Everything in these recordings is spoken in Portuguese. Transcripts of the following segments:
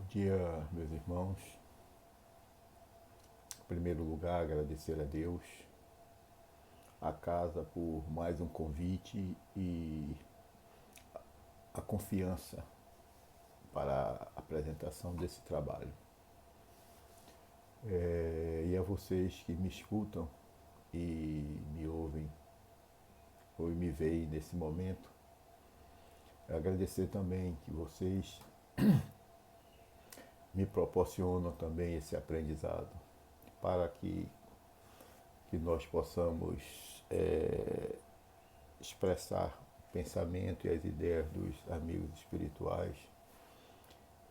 Dia, meus irmãos. Em primeiro lugar, agradecer a Deus, a casa por mais um convite e a confiança para a apresentação desse trabalho. E a vocês que me escutam e me ouvem ou me veem nesse momento, agradecer também que vocês me proporcionam também esse aprendizado para que nós possamos expressar o pensamento e as ideias dos amigos espirituais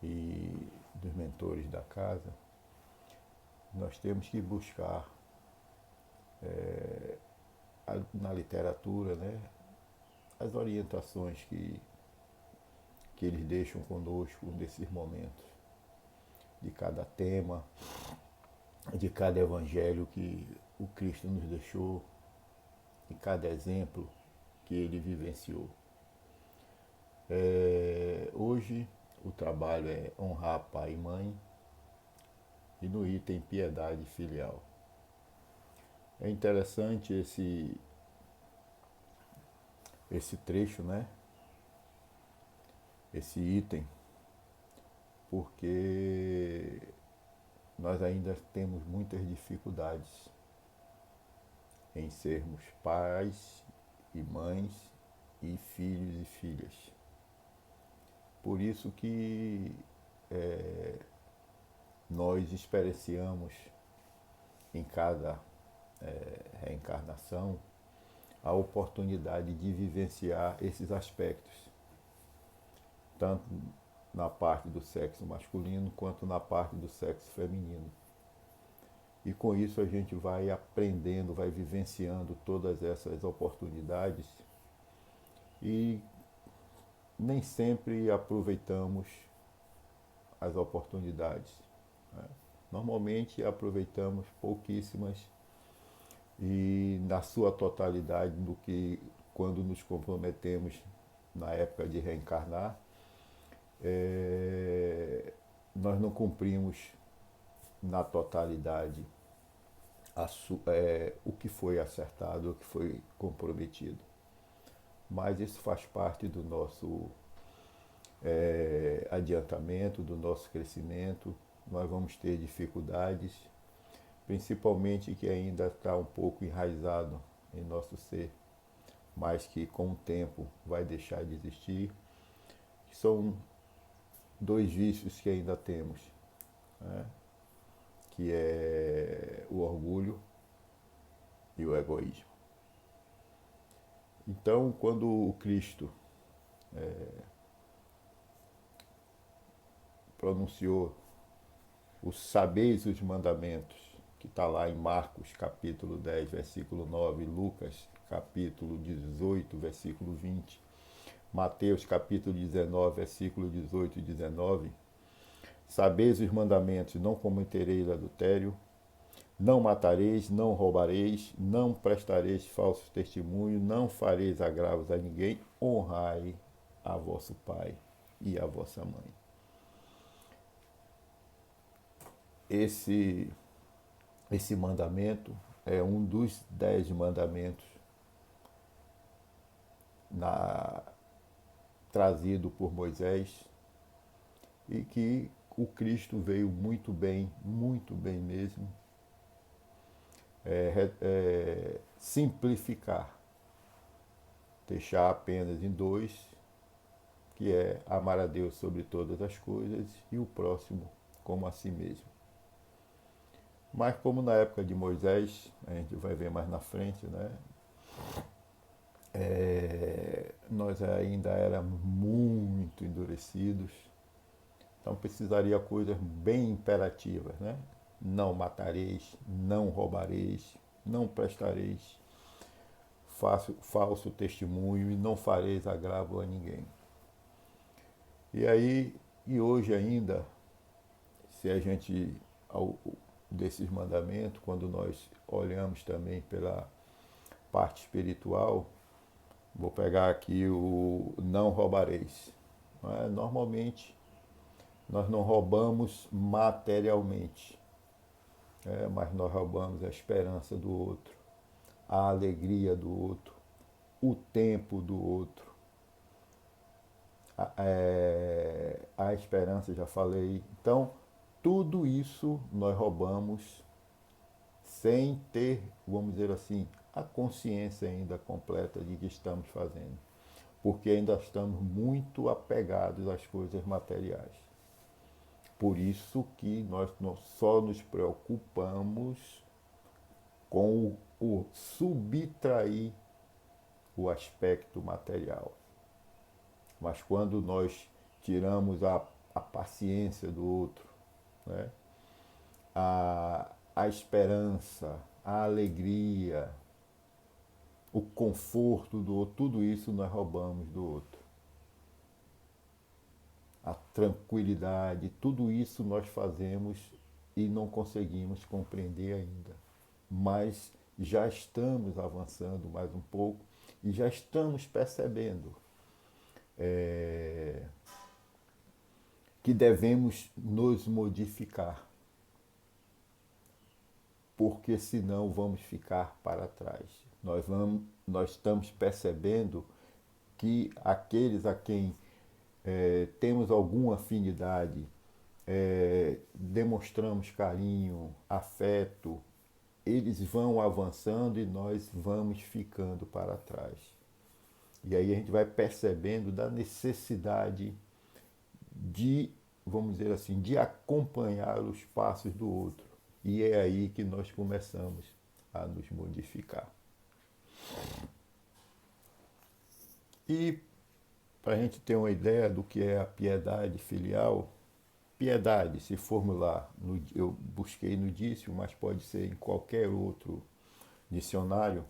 e dos mentores da casa. Nós temos que buscar na literatura, né, as orientações que eles deixam conosco nesses momentos, de cada tema, de cada evangelho que o Cristo nos deixou, de cada exemplo que ele vivenciou. Hoje o trabalho é honrar pai e mãe, e no item piedade filial. É interessante esse trecho, né? Esse item, porque nós ainda temos muitas dificuldades em sermos pais e mães e filhos e filhas. Por isso que nós experienciamos em cada reencarnação a oportunidade de vivenciar esses aspectos, tanto na parte do sexo masculino quanto na parte do sexo feminino. E com isso a gente vai aprendendo, vai vivenciando todas essas oportunidades e nem sempre aproveitamos as oportunidades, né? Normalmente aproveitamos pouquíssimas e na sua totalidade do que quando nos comprometemos na época de reencarnar, nós não cumprimos na totalidade o que foi acertado, o que foi comprometido. Mas isso faz parte do nosso adiantamento, do nosso crescimento. Nós vamos ter dificuldades, principalmente que ainda está um pouco enraizado em nosso ser, mas que com o tempo vai deixar de existir. São dois vícios que ainda temos, né? Que é o orgulho e o egoísmo. Então, quando o Cristo pronunciou os sabeis os mandamentos, que está lá em Marcos capítulo 10, versículo 9, Lucas capítulo 18, versículo 20, Mateus capítulo 19, versículo 18 e 19, sabeis os mandamentos, não cometereis adultério, não matareis, não roubareis, não prestareis falso testemunho, não fareis agravos a ninguém, honrai a vosso pai e a vossa mãe. Esse mandamento é um dos 10 mandamentos trazido por Moisés e que o Cristo veio muito bem mesmo, simplificar, deixar apenas em 2, que é amar a Deus sobre todas as coisas e o próximo como a si mesmo. Mas como na época de Moisés, a gente vai ver mais na frente, né? Nós ainda éramos muito endurecidos, então precisaria coisas bem imperativas, né? Não matareis, não roubareis, não prestareis falso testemunho e não fareis agravo a ninguém. E hoje ainda, se a gente, desses mandamentos, quando nós olhamos também pela parte espiritual, vou pegar aqui o não roubareis. Normalmente Nós não roubamos materialmente, mas nós roubamos a esperança do outro, a alegria do outro, o tempo do outro, a esperança, já falei. Então, tudo isso nós roubamos sem ter, vamos dizer assim, a consciência ainda completa de que estamos fazendo, porque ainda estamos muito apegados às coisas materiais. Por isso que nós só nos preocupamos com o subtrair o aspecto material. Mas quando nós tiramos a paciência do outro, né? a esperança, a alegria, o conforto do outro, tudo isso nós roubamos do outro. A tranquilidade, tudo isso nós fazemos e não conseguimos compreender ainda. Mas já estamos avançando mais um pouco e já estamos percebendo que devemos nos modificar, porque senão vamos ficar para trás. Nós estamos percebendo que aqueles a quem temos alguma afinidade, demonstramos carinho, afeto, eles vão avançando e nós vamos ficando para trás. E aí a gente vai percebendo da necessidade de, vamos dizer assim, de acompanhar os passos do outro. E é aí que nós começamos a nos modificar. E para a gente ter uma ideia do que é a piedade filial, piedade, se formular, eu busquei no dício, mas pode ser em qualquer outro dicionário,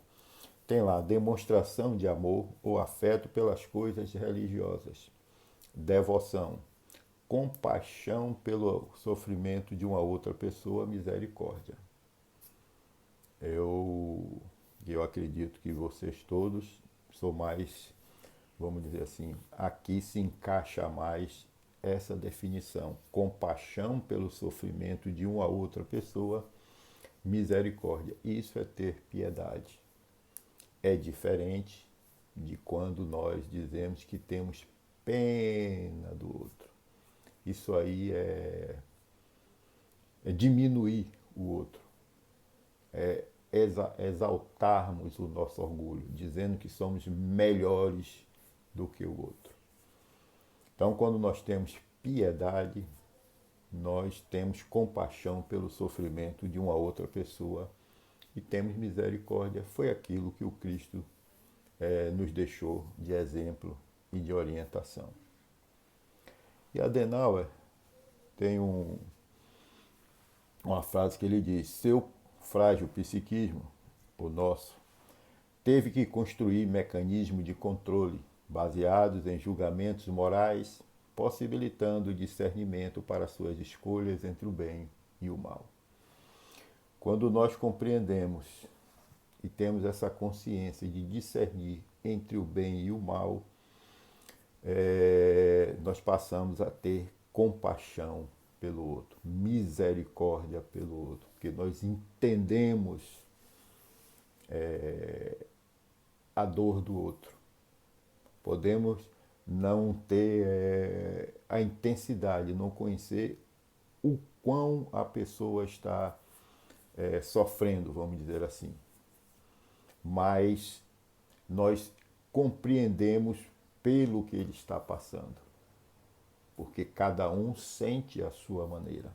tem lá demonstração de amor ou afeto pelas coisas religiosas, devoção, compaixão pelo sofrimento de uma outra pessoa, misericórdia. Eu acredito que vocês todos são mais, vamos dizer assim, aqui se encaixa mais essa definição. Compaixão pelo sofrimento de uma outra pessoa, misericórdia. Isso é ter piedade. É diferente de quando nós dizemos que temos pena do outro. Isso aí é diminuir o outro. É exaltarmos o nosso orgulho, dizendo que somos melhores do que o outro. Então, quando nós temos piedade, nós temos compaixão pelo sofrimento de uma outra pessoa e temos misericórdia. Foi aquilo que o Cristo nos deixou de exemplo e de orientação. E Adenauer tem uma frase que ele diz: seu frágil psiquismo, o nosso, teve que construir mecanismos de controle baseados em julgamentos morais, possibilitando o discernimento para suas escolhas entre o bem e o mal. Quando nós compreendemos e temos essa consciência de discernir entre o bem e o mal, nós passamos a ter compaixão pelo outro, misericórdia pelo outro, porque nós entendemos a dor do outro. Podemos não ter a intensidade, não conhecer o quão a pessoa está sofrendo, vamos dizer assim. Mas nós compreendemos pelo que ele está passando. Porque cada um sente a sua maneira.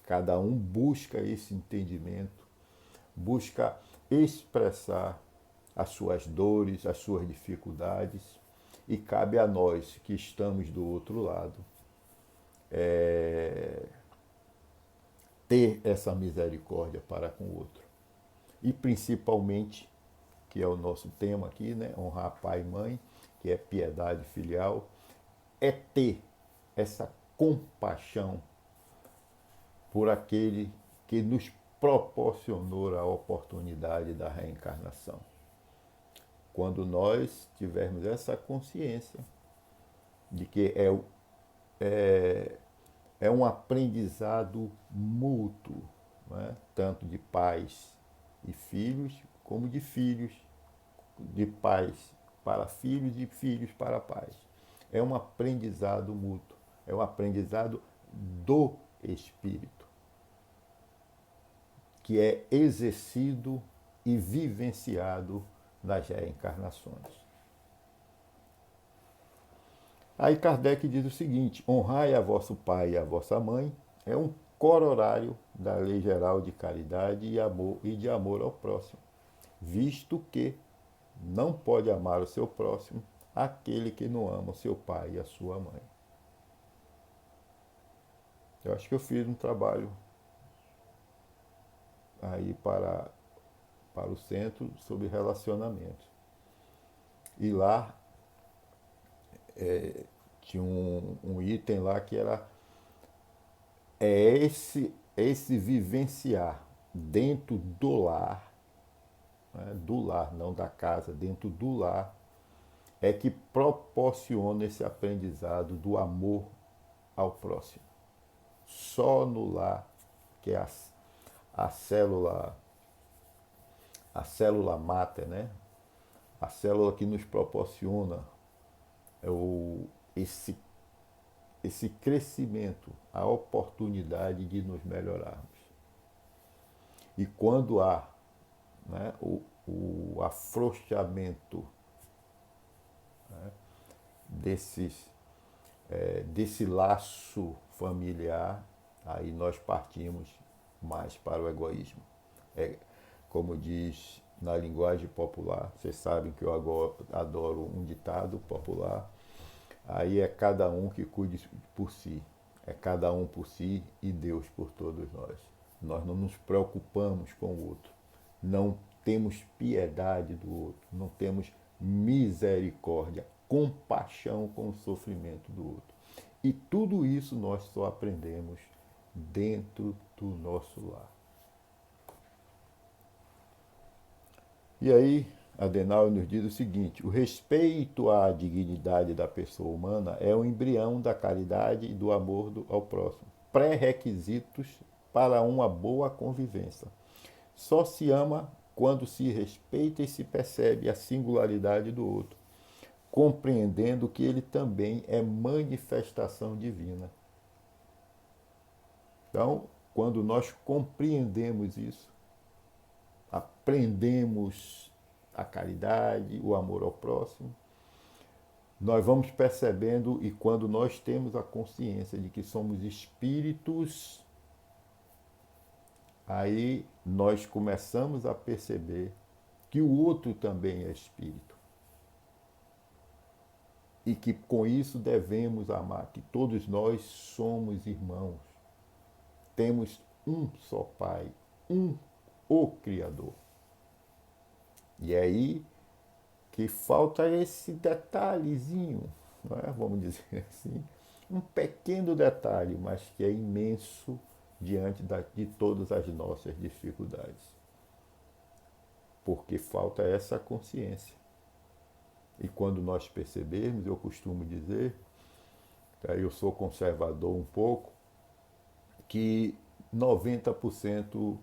Cada um busca esse entendimento, busca expressar as suas dores, as suas dificuldades, e cabe a nós que estamos do outro lado ter essa misericórdia para com o outro. E principalmente, que é o nosso tema aqui, né? Honrar pai e mãe, que é piedade filial, é ter essa compaixão por aquele que nos proporcionou a oportunidade da reencarnação. Quando nós tivermos essa consciência de que é é um aprendizado mútuo, né? Tanto de pais e filhos, como de filhos, de pais para filhos e filhos para pais. É um aprendizado mútuo, é um aprendizado do espírito, que é exercido e vivenciado nas reencarnações. Aí Kardec diz o seguinte: honrai a vosso pai e a vossa mãe é um corolário da lei geral de caridade e de amor ao próximo, visto que não pode amar o seu próximo aquele que não ama o seu pai e a sua mãe. Eu acho que eu fiz um trabalho aí para o centro sobre relacionamento. E lá tinha um item lá que era esse vivenciar dentro do lar, né, do lar, não da casa, dentro do lar, é que proporciona esse aprendizado do amor ao próximo. Só no lar, que é a célula, a célula máter, né? A célula que nos proporciona esse, esse crescimento, a oportunidade de nos melhorarmos. E quando há, né, o afrouxamento, né, desse laço familiar, aí nós partimos mais para o egoísmo. É, como diz na linguagem popular, vocês sabem que eu adoro um ditado popular, aí é cada um que cuide por si, é cada um por si e Deus por todos nós. Nós não nos preocupamos com o outro, não temos piedade do outro, não temos misericórdia, compaixão com o sofrimento do outro. E tudo isso nós só aprendemos dentro do nosso lar. E aí, Adenauer nos diz o seguinte: o respeito à dignidade da pessoa humana é o embrião da caridade e do amor ao próximo, pré-requisitos para uma boa convivência. Só se ama quando se respeita e se percebe a singularidade do outro, compreendendo que ele também é manifestação divina. Então, quando nós compreendemos isso, aprendemos a caridade, o amor ao próximo, nós vamos percebendo, e quando nós temos a consciência de que somos espíritos, aí nós começamos a perceber que o outro também é espírito. E que com isso devemos amar, que todos nós somos irmãos. Temos um só Pai, o Criador. E é aí que falta esse detalhezinho, não é? Vamos dizer assim, um pequeno detalhe, mas que é imenso diante de todas as nossas dificuldades. Porque falta essa consciência. E quando nós percebermos, eu costumo dizer, eu sou conservador um pouco, que 90%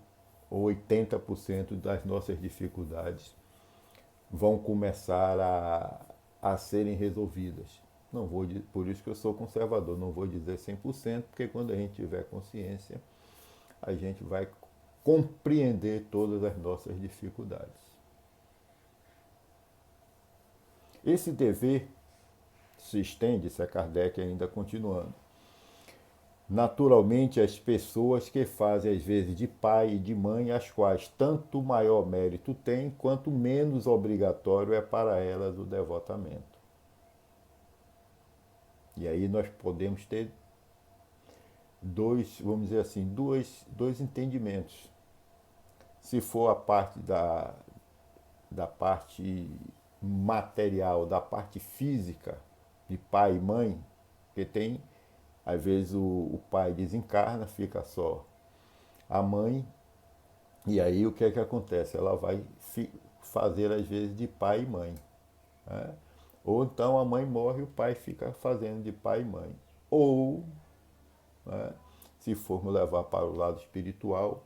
ou 80% das nossas dificuldades vão começar a serem resolvidas. Não vou, por isso que eu sou conservador, não vou dizer 100%, porque quando a gente tiver consciência, a gente vai compreender todas as nossas dificuldades. Esse dever se estende, se é Kardec ainda continuando. Naturalmente, as pessoas que fazem às vezes de pai e de mãe, as quais tanto maior mérito têm, quanto menos obrigatório é para elas o devotamento. E aí nós podemos ter vamos dizer assim, dois entendimentos. Se for a parte da parte material, da parte física, de pai e mãe, porque tem, às vezes o pai desencarna, fica só a mãe, e aí o que é que acontece? Ela vai fazer às vezes de pai e mãe, né? Ou então a mãe morre e o pai fica fazendo de pai e mãe. Ou, né, se formos levar para o lado espiritual,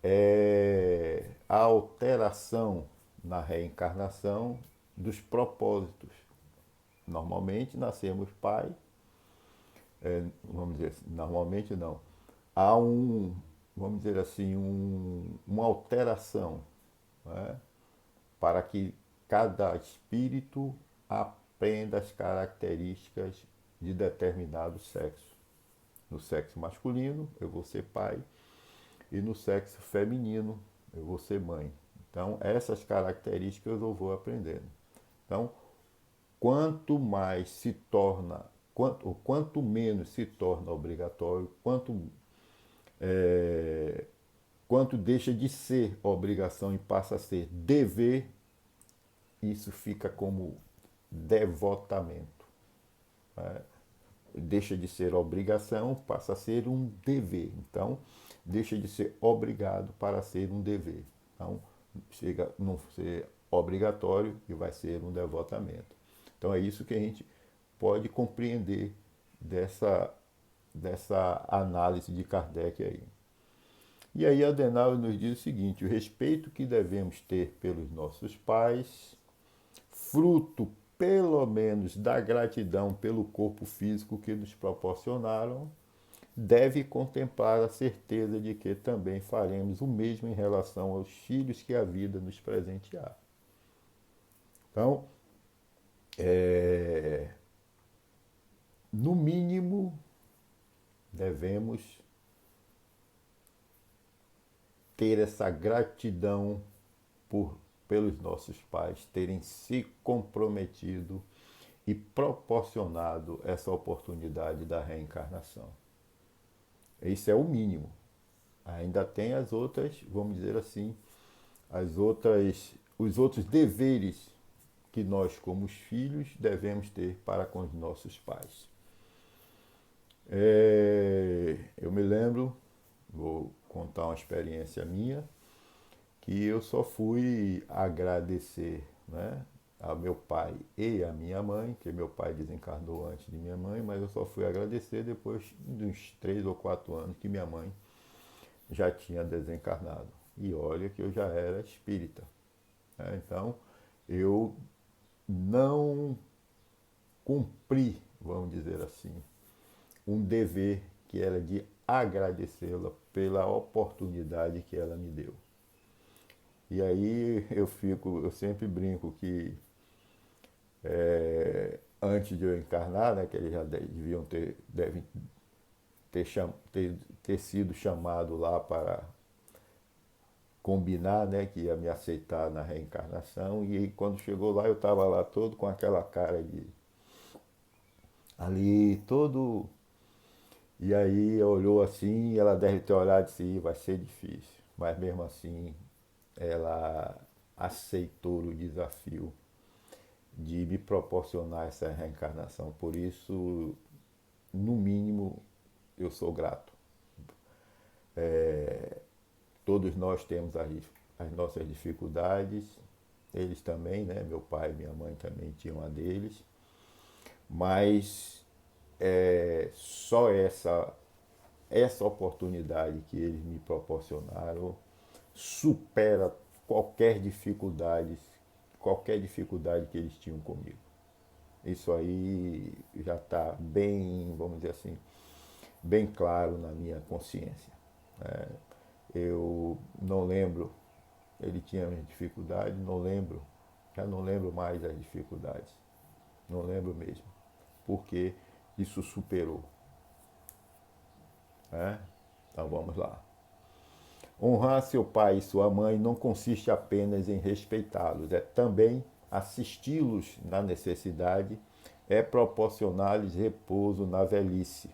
é a alteração na reencarnação dos propósitos. Normalmente nascemos pai, vamos dizer assim, normalmente não. Há vamos dizer assim, uma alteração, né, para que cada espírito aprenda as características de determinado sexo. No sexo masculino, eu vou ser pai, e no sexo feminino, eu vou ser mãe. Então, essas características eu vou aprendendo. Então, quanto mais se torna, quanto menos se torna obrigatório, quanto deixa de ser obrigação e passa a ser dever, isso fica como devotamento, né? Deixa de ser obrigação, passa a ser um dever. Então, deixa de ser obrigado para ser um dever. Então, chega a não ser obrigatório e vai ser um devotamento. Então, é isso que a gente pode compreender dessa análise de Kardec aí. E aí Adenauer nos diz o seguinte: o respeito que devemos ter pelos nossos pais, fruto pelo menos da gratidão pelo corpo físico que nos proporcionaram, deve contemplar a certeza de que também faremos o mesmo em relação aos filhos que a vida nos presentear. Então, no mínimo, devemos ter essa gratidão pelos nossos pais terem se comprometido e proporcionado essa oportunidade da reencarnação. Isso é o mínimo. Ainda tem as outras, vamos dizer assim, os outros deveres que nós, como filhos, devemos ter para com os nossos pais. Eu me lembro, vou contar uma experiência minha, que eu só fui agradecer, né, ao meu pai e à minha mãe, que meu pai desencarnou antes de minha mãe, mas eu só fui agradecer depois de uns 3 ou 4 anos que minha mãe já tinha desencarnado. E olha que eu já era espírita, né? Então, eu não cumpri, vamos dizer assim, um dever que era de agradecê-la pela oportunidade que ela me deu. E aí eu sempre brinco que antes de eu encarnar, né, que eles já devem ter sido chamado lá para combinar, né, que ia me aceitar na reencarnação. E aí, quando chegou lá, eu estava lá todo com aquela cara de ali, todo. E aí olhou assim, ela deve ter olhado e disse: vai ser difícil. Mas mesmo assim, ela aceitou o desafio de me proporcionar essa reencarnação. Por isso, no mínimo, eu sou grato. Todos nós temos as nossas dificuldades, eles também, né? Meu pai e minha mãe também tinham a deles, mas só essa oportunidade que eles me proporcionaram supera qualquer dificuldade que eles tinham comigo. Isso aí já está bem, vamos dizer assim, bem claro na minha consciência. Eu não lembro, ele tinha dificuldade, já não lembro mais as dificuldades, não lembro mesmo, porque isso superou. Então vamos lá. Honrar seu pai e sua mãe não consiste apenas em respeitá-los, é também assisti-los na necessidade, é proporcionar-lhes repouso na velhice,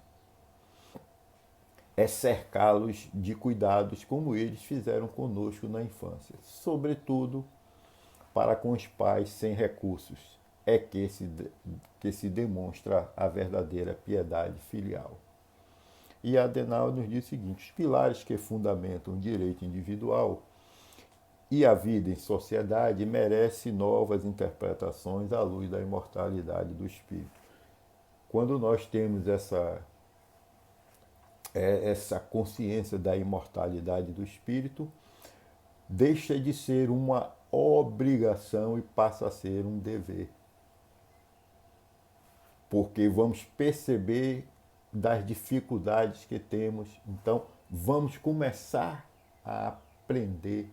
é cercá-los de cuidados como eles fizeram conosco na infância, sobretudo para com os pais sem recursos, é que se demonstra a verdadeira piedade filial. E Adenauer nos diz o seguinte: os pilares que fundamentam o direito individual e a vida em sociedade merecem novas interpretações à luz da imortalidade do espírito. Quando nós temos essa consciência da imortalidade do espírito deixa de ser uma obrigação e passa a ser um dever. Porque vamos perceber das dificuldades que temos, então vamos começar a aprender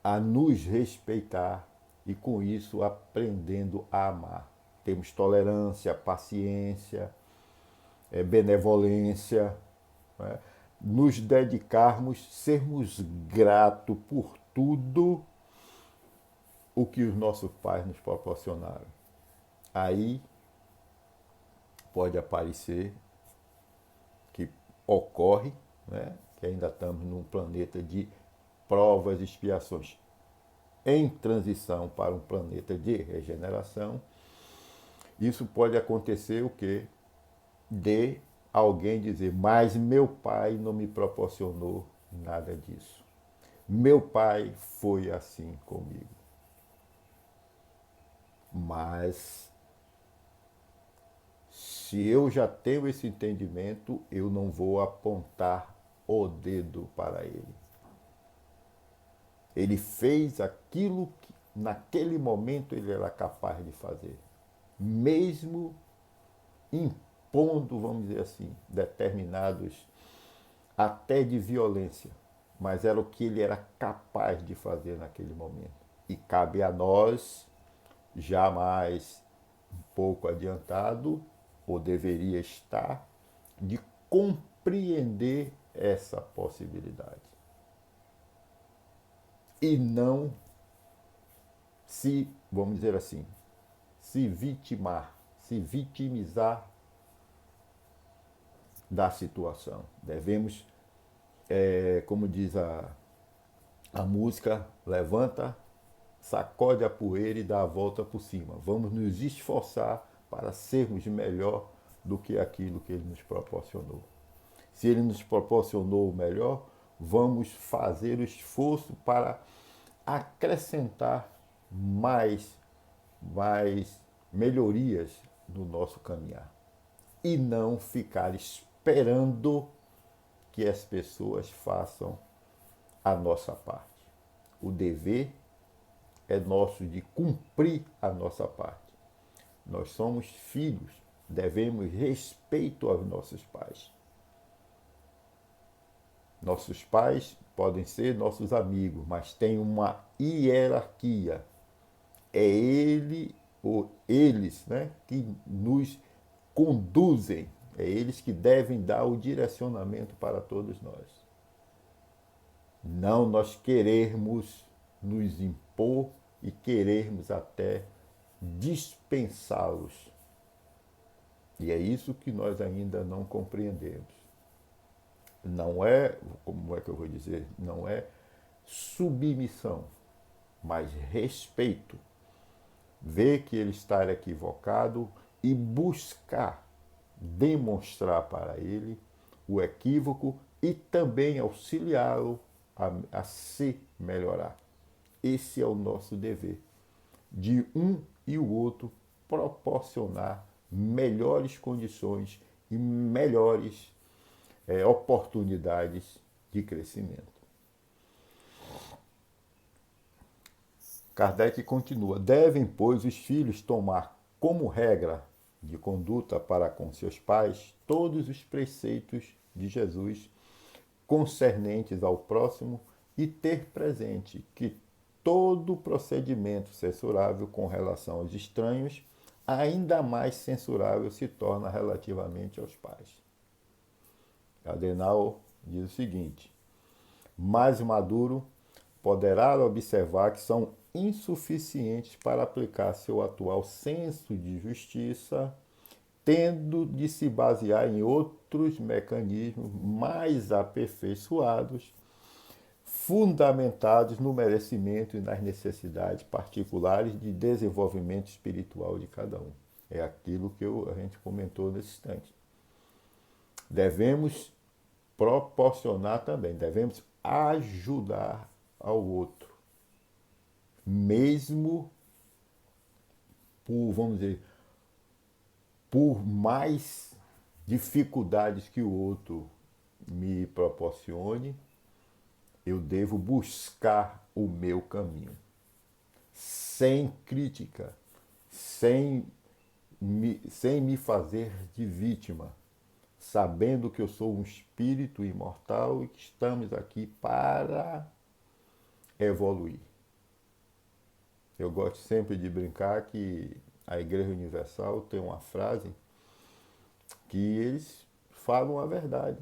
a nos respeitar e com isso aprendendo a amar. Temos tolerância, paciência, benevolência, né? Nos dedicarmos, sermos gratos por tudo o que os nossos pais nos proporcionaram. Aí pode aparecer que ocorre, né, que ainda estamos num planeta de provas e expiações em transição para um planeta de regeneração. Isso pode acontecer o quê? De alguém dizer, mas meu pai não me proporcionou nada disso. Meu pai foi assim comigo. Mas se eu já tenho esse entendimento, eu não vou apontar o dedo para ele. Ele fez aquilo que naquele momento ele era capaz de fazer. Mesmo impondo, vamos dizer assim, determinados até de violência. Mas era o que ele era capaz de fazer naquele momento. E cabe a nós, jamais um pouco adiantado, ou deveria estar, de compreender essa possibilidade. E não se, vamos dizer assim, se vitimar, se vitimizar da situação. Devemos, como diz a música, levanta, sacode a poeira e dá a volta por cima. Vamos nos esforçar para sermos melhor do que aquilo que ele nos proporcionou. Se ele nos proporcionou o melhor, vamos fazer o esforço para acrescentar mais melhorias no nosso caminhar. E não ficar esperando que as pessoas façam a nossa parte. O dever é nosso de cumprir a nossa parte. Nós somos filhos, devemos respeito aos nossos pais. Nossos pais podem ser nossos amigos, mas tem uma hierarquia. É ele ou eles, né, que nos conduzem. É eles que devem dar o direcionamento para todos nós. Não nós querermos nos impor e querermos até dispensá-los. E é isso que nós ainda não compreendemos. Não é, como é que eu vou dizer, não é submissão, mas respeito. Ver que ele está equivocado e buscar demonstrar para ele o equívoco e também auxiliá-lo a se melhorar. Esse é o nosso dever, de um e o outro proporcionar melhores condições e melhores oportunidades de crescimento. Kardec continua: devem, pois, os filhos tomar como regra de conduta para com seus pais todos os preceitos de Jesus concernentes ao próximo e ter presente que todo procedimento censurável com relação aos estranhos, ainda mais censurável se torna relativamente aos pais. Cardenal diz o seguinte: mais maduro poderá observar que são insuficientes para aplicar seu atual senso de justiça, tendo de se basear em outros mecanismos mais aperfeiçoados, fundamentados no merecimento e nas necessidades particulares de desenvolvimento espiritual de cada um. É aquilo que a gente comentou nesse instante. Devemos proporcionar também, devemos ajudar ao outro, mesmo por, vamos dizer, por mais dificuldades que o outro me proporcione, eu devo buscar o meu caminho, sem crítica, sem me fazer de vítima, sabendo que eu sou um espírito imortal e que estamos aqui para evoluir. Eu gosto sempre de brincar que a Igreja Universal tem uma frase que eles falam a verdade.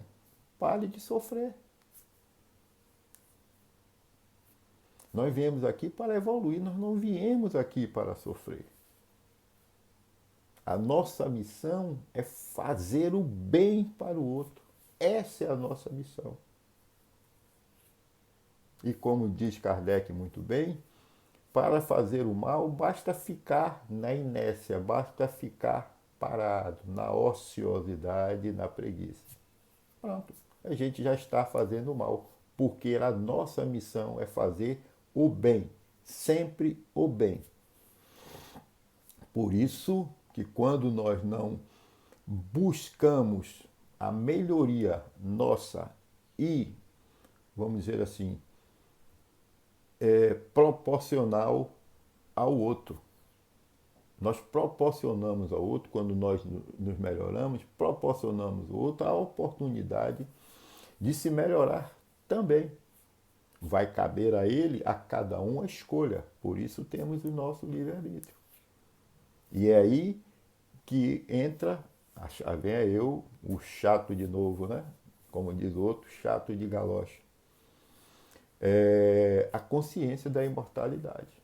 Pare de sofrer. Nós viemos aqui para evoluir, nós não viemos aqui para sofrer. A nossa missão é fazer o bem para o outro. Essa é a nossa missão. E como diz Kardec muito bem, para fazer o mal basta ficar na inércia, basta ficar parado, na ociosidade, na preguiça. Pronto, a gente já está fazendo o mal, porque a nossa missão é fazer o bem, sempre o bem. Por isso que quando nós não buscamos a melhoria nossa e, vamos dizer assim, proporcional ao outro. Nós proporcionamos ao outro, quando nós nos melhoramos, proporcionamos ao outro a oportunidade de se melhorar também. Vai caber a ele, a cada um, a escolha. Por isso temos o nosso livre-arbítrio. E é aí que entra, vem eu, o chato de novo, né? Como diz o outro, chato de galocha. A consciência da imortalidade.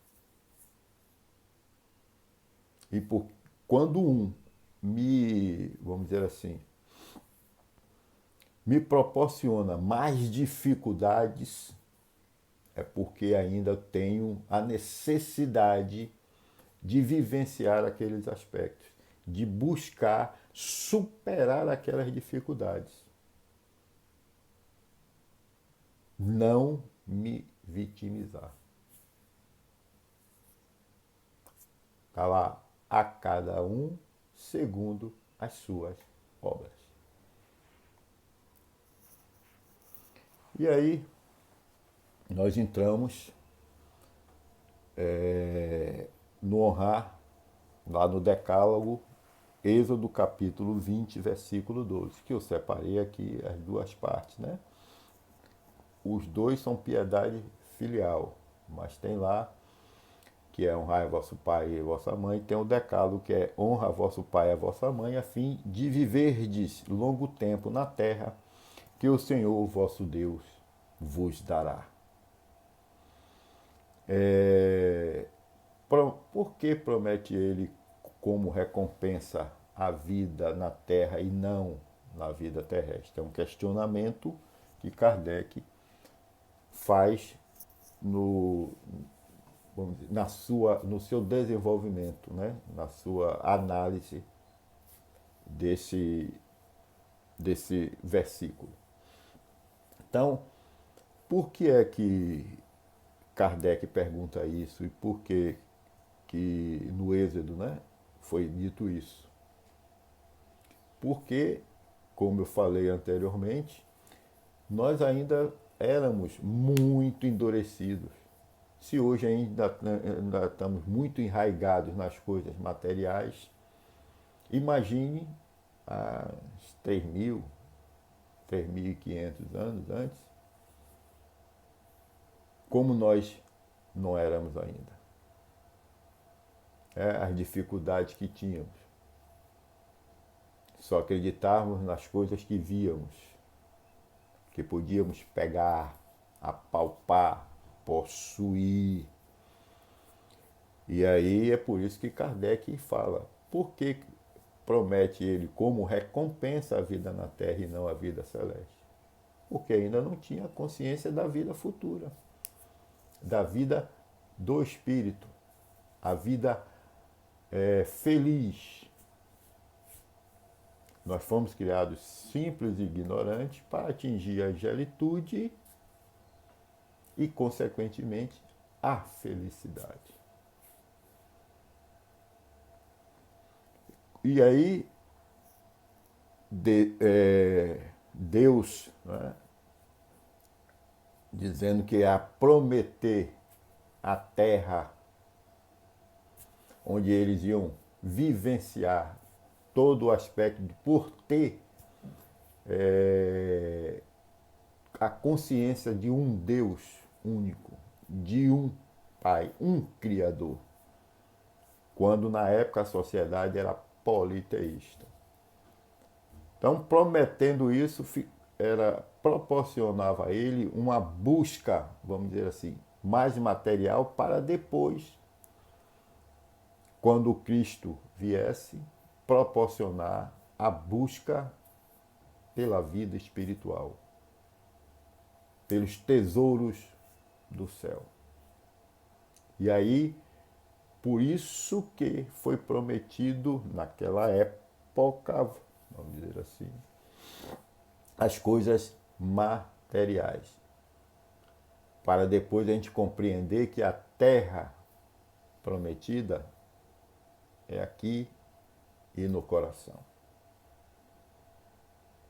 E quando vamos dizer assim, me proporciona mais dificuldades, é porque ainda tenho a necessidade de vivenciar aqueles aspectos, de buscar superar aquelas dificuldades. Não me vitimizar. Está lá, a cada um segundo as suas obras. E aí, nós entramos no honrar, lá no Decálogo, Êxodo capítulo 20, versículo 12, que eu separei aqui as duas partes, né? Os dois são piedade filial, mas tem lá que é honrar vosso pai e vossa mãe, tem o decálogo que é honra vosso pai e a vossa mãe, a fim de viverdes longo tempo na terra que o Senhor vosso Deus vos dará. Por que promete ele como recompensa a vida na terra e não na vida terrestre? É um questionamento que Kardec faz no seu desenvolvimento, né? Na sua análise desse versículo. Então, por que é que Kardec pergunta isso e por que no Êxodo, né, foi dito isso? Porque, como eu falei anteriormente, nós ainda éramos muito endurecidos. Se hoje ainda estamos muito enraigados nas coisas materiais, imagine há 3.000, 3.500 anos antes, como nós não éramos ainda. As dificuldades que tínhamos. Só acreditávamos nas coisas que víamos, que podíamos pegar, apalpar, possuir. E aí é por isso que Kardec fala, por que promete ele como recompensa a vida na Terra e não a vida celeste? Porque ainda não tinha consciência da vida futura, da vida do Espírito, a vida feliz. Nós fomos criados simples e ignorantes para atingir a angelitude e, consequentemente, a felicidade. E aí, Deus, né, dizendo que ia prometer a terra onde eles iam vivenciar todo o aspecto de por ter a consciência de um Deus único, de um Pai, um Criador, quando na época a sociedade era politeísta. Então, prometendo isso, proporcionava a ele uma busca, vamos dizer assim, mais material para depois, quando Cristo viesse, proporcionar a busca pela vida espiritual, pelos tesouros do céu. E aí, por isso que foi prometido naquela época, vamos dizer assim, as coisas materiais, para depois a gente compreender que a terra prometida é aqui e no coração.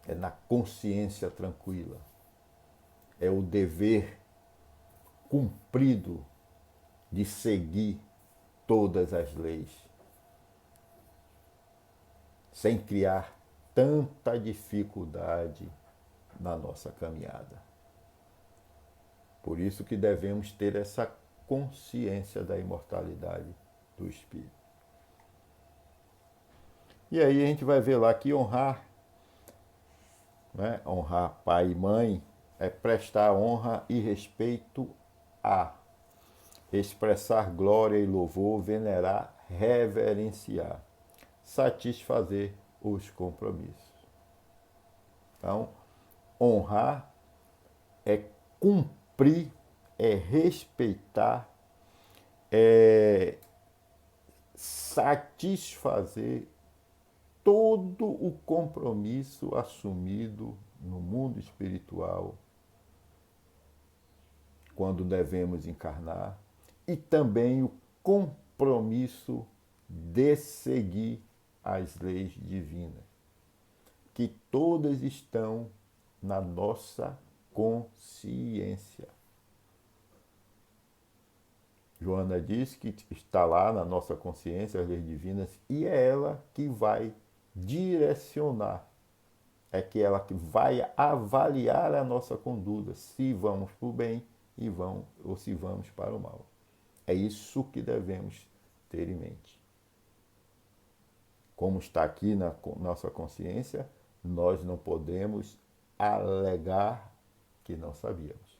É na consciência tranquila. É o dever cumprido de seguir todas as leis, sem criar tanta dificuldade na nossa caminhada. Por isso que devemos ter essa consciência da imortalidade do Espírito. E aí a gente vai ver lá que honrar, né, honrar pai e mãe, é prestar honra e respeito a, expressar glória e louvor, venerar, reverenciar, satisfazer os compromissos. Então, honrar é cumprir, é respeitar, é satisfazer todo o compromisso assumido no mundo espiritual quando devemos encarnar, e também o compromisso de seguir as leis divinas, que todas estão na nossa consciência. Joana diz que está lá na nossa consciência as leis divinas e é ela que vai direcionar, é que ela que vai avaliar a nossa conduta, se vamos para o bem ou se vamos para o mal. É isso que devemos ter em mente. Como está aqui na nossa consciência, nós não podemos alegar que não sabíamos.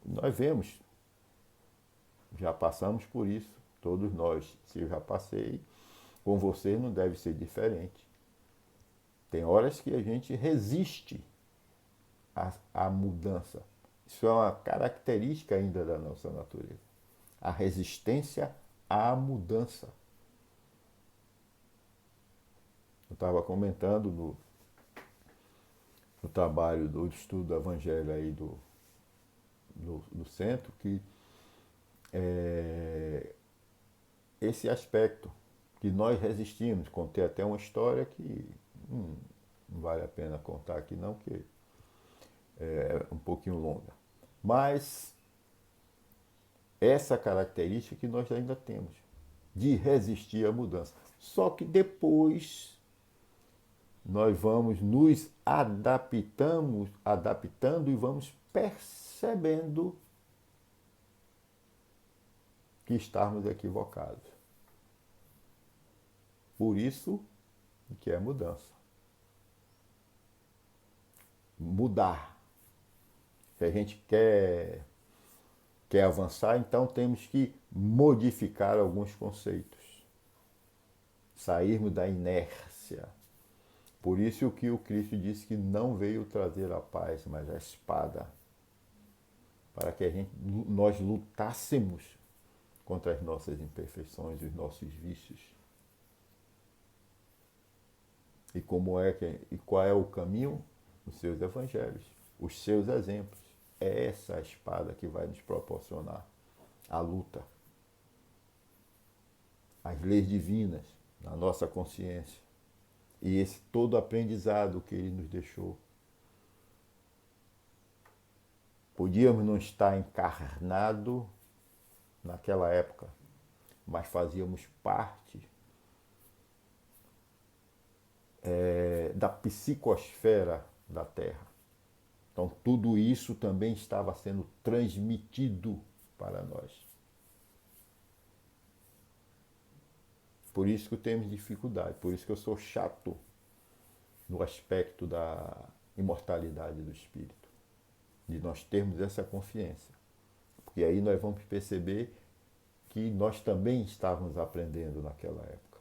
Nós vemos, já passamos por isso, todos nós. Se eu já passei, com você não deve ser diferente. Tem horas que a gente resiste à mudança. Isso é uma característica ainda da nossa natureza. A resistência à mudança. Eu estava comentando no trabalho do estudo do Evangelho aí do centro que esse aspecto que nós resistimos, contei até uma história que não vale a pena contar aqui não, porque é um pouquinho longa. Mas essa característica que nós ainda temos, de resistir à mudança. Só que depois nós vamos nos adaptando e vamos percebendo que estamos equivocados. Por isso que é mudança. Mudar. Se a gente quer avançar, então temos que modificar alguns conceitos. Sairmos da inércia. Por isso que o Cristo disse que não veio trazer a paz, mas a espada. Para que nós lutássemos contra as nossas imperfeições e os nossos vícios. E qual é o caminho? Os seus evangelhos, os seus exemplos. É essa a espada que vai nos proporcionar a luta. As leis divinas na nossa consciência. E esse todo aprendizado que ele nos deixou. Podíamos não estar encarnado naquela época, mas fazíamos parte da psicosfera da Terra. Então tudo isso também estava sendo transmitido para nós. Por isso que eu tenho dificuldade, por isso que eu sou chato no aspecto da imortalidade do espírito, de nós termos essa consciência. Porque aí nós vamos perceber que nós também estávamos aprendendo naquela época.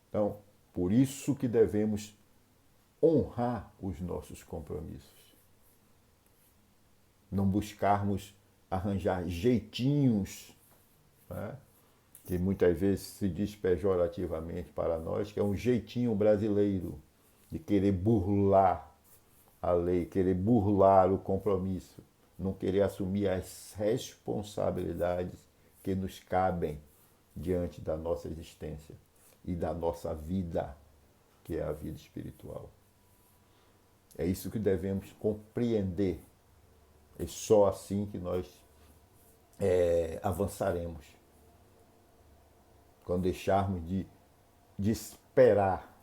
Então, por isso que devemos honrar os nossos compromissos. Não buscarmos arranjar jeitinhos, né, que muitas vezes se diz pejorativamente para nós, que é um jeitinho brasileiro de querer burlar a lei, querer burlar o compromisso, não querer assumir as responsabilidades que nos cabem diante da nossa existência e da nossa vida, que é a vida espiritual. É isso que devemos compreender. É só assim que nós avançaremos. Quando deixarmos de esperar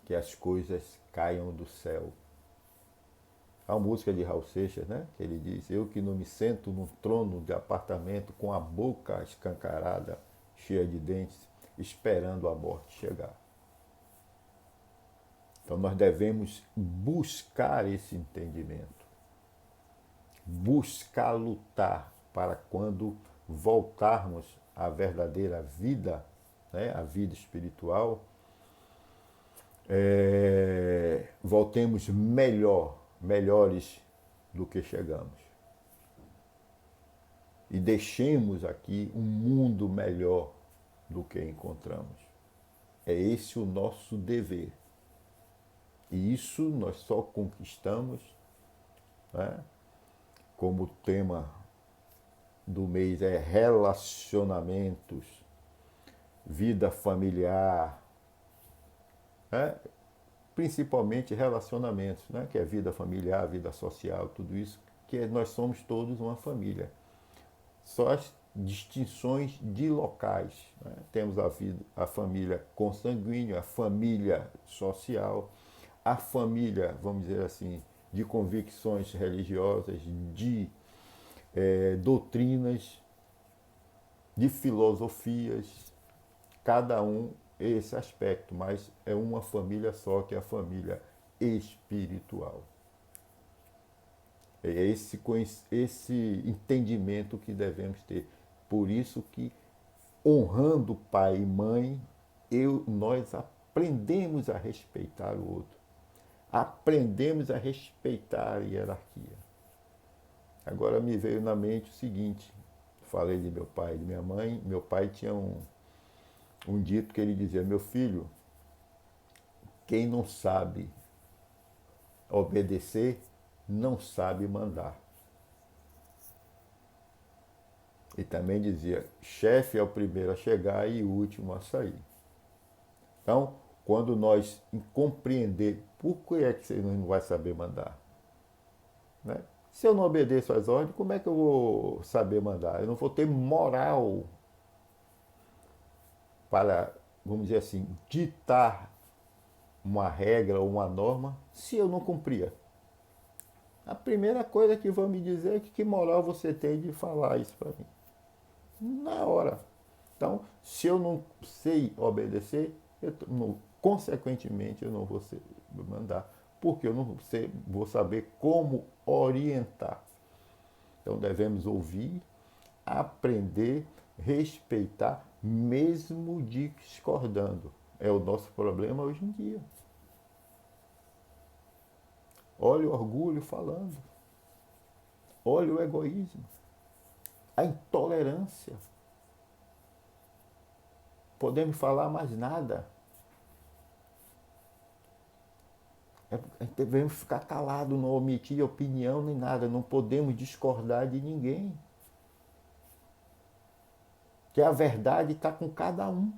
que as coisas caiam do céu. A música de Raul Seixas, né? Que ele diz: eu que não me sento num trono de apartamento com a boca escancarada, cheia de dentes, esperando a morte chegar. Então nós devemos buscar esse entendimento, buscar lutar para quando voltarmos à verdadeira vida, né, a vida espiritual, voltemos melhores do que chegamos. E deixemos aqui um mundo melhor do que encontramos. É esse o nosso dever. E isso nós só conquistamos, né? Como o tema do mês é relacionamentos, vida familiar, né? Principalmente relacionamentos, né? Que é vida familiar, vida social, tudo isso, que nós somos todos uma família. Só as distinções de locais, né? Temos a família consanguínea, a família social, a família, vamos dizer assim, de convicções religiosas, de doutrinas, de filosofias, cada um esse aspecto, mas é uma família só, que é a família espiritual. É esse entendimento que devemos ter. Por isso que, honrando pai e mãe, nós aprendemos a respeitar o outro. Aprendemos a respeitar a hierarquia. Agora me veio na mente o seguinte, falei de meu pai e de minha mãe. Meu pai tinha um dito que ele dizia: meu filho, quem não sabe obedecer, não sabe mandar. E também dizia: chefe é o primeiro a chegar e o último a sair. Então, quando nós compreender por que é que você não vai saber mandar, né? Se eu não obedeço às ordens, como é que eu vou saber mandar? Eu não vou ter moral para, vamos dizer assim, ditar uma regra ou uma norma se eu não cumpria. A primeira coisa que vão me dizer é que moral você tem de falar isso para mim. Na hora. Então, se eu não sei obedecer, consequentemente eu não vou mandar, porque eu não vou saber como orientar. Então devemos ouvir, aprender, respeitar, mesmo discordando. É o nosso problema hoje em dia. Olha o orgulho falando. Olha o egoísmo. A intolerância. Podemos falar mais nada. Devemos ficar calados, não omitir opinião nem nada. Não podemos discordar de ninguém. que a verdade está com cada um.